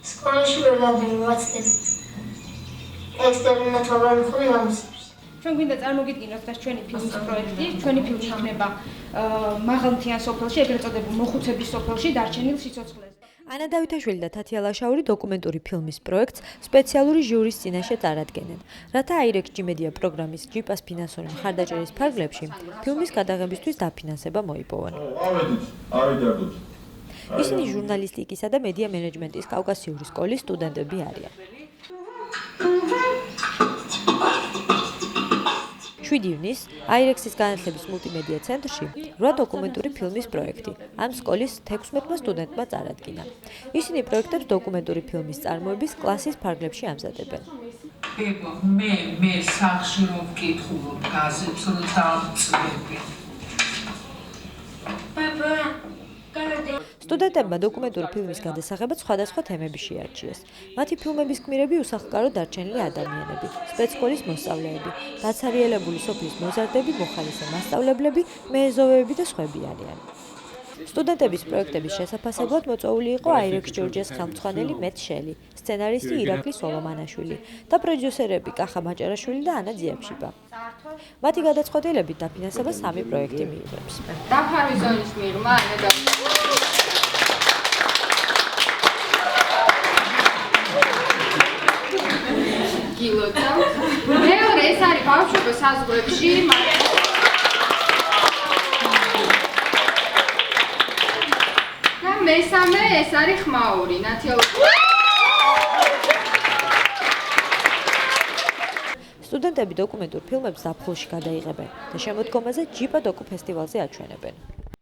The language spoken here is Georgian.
სკოლაში ვერ გადავივაცდებ. ექსპერიმენტულად ხული გამოსწრებს. ჩვენ გვინდა წარმოგიდგინოთ და ჩვენი ფილმის პროექტი, ჩვენი ფილმი იქნება მაღალმთიან სოფელში, ეგრეთ წოდებულ მოხუცების სოფელში დარჩენილ სიცოცხლეზე. ანა დავითაშვილი და თათია ლაშაური დოკუმენტური ფილმის პროექტს სპეციალური ჟიურის წინაშე წარადგენენ. რათა აირექსჯი მედია პროგრამის ჯიპას ფინანსური მხარდაჭერის ფარგლებში ფილმის გადაღებისთვის დაფინანსება მოიპოვონ. ისინი ჟურნალისტიკისა და მედია მენეჯმენტის კავკასიური სკოლის სტუდენტები არიან. 7 ივნისს აირექსის განათლების მულტიმედია ცენტრში 8 დოკუმენტური ფილმის პროექტი ამ სკოლის 16 სტუდენტმა წარადგინა. ისინი პროექტებს დოკუმენტური ფილმის წარმოების კლასის ფარგლებში ამზადებენ. მე სახში რომ ვკითხულობ გაზეთს რომ დავწვევი. სტუდენტებმა დოკუმენტური ფილმის გადასაღებად სხვადასხვა თემები შეარჩიეს. მათი ფილმების გმირები უსახლკარო დარჩენილი ადამიანები, სპეცსკოლის მოსწავლეები, დაცარიელებული სოფლის მოზარდები, მოხალისე მასწავლებლები, მეეზოვეები და სხვები არიან. სტუდენტების პროექტების შესაფასებლად მოწვეული იყო აირექს ჯორჯიას ხელმძღვანელი მეტ შელი, სცენარისტი ირაკლი სოლომანაშვილი და პროდიუსერები კახა მაჭარაშვილი და ანა ძიებშიბა. მათი გადაწყვეტილებით დაფინანსება 3 პროექტი მიიღებს. დაფარვის ზონის მიღმა გილოცა. მეორე ეს არის ბავშვობა საზღვრებში. და მესამე ეს არის ხმაური, სტუდენტები დოკუმენტურ ფილმებს ზაფხულში გადაიღებენ და შემოდგომაზე ჯიპა დოკუ ფესტივალზე აჩვენებენ.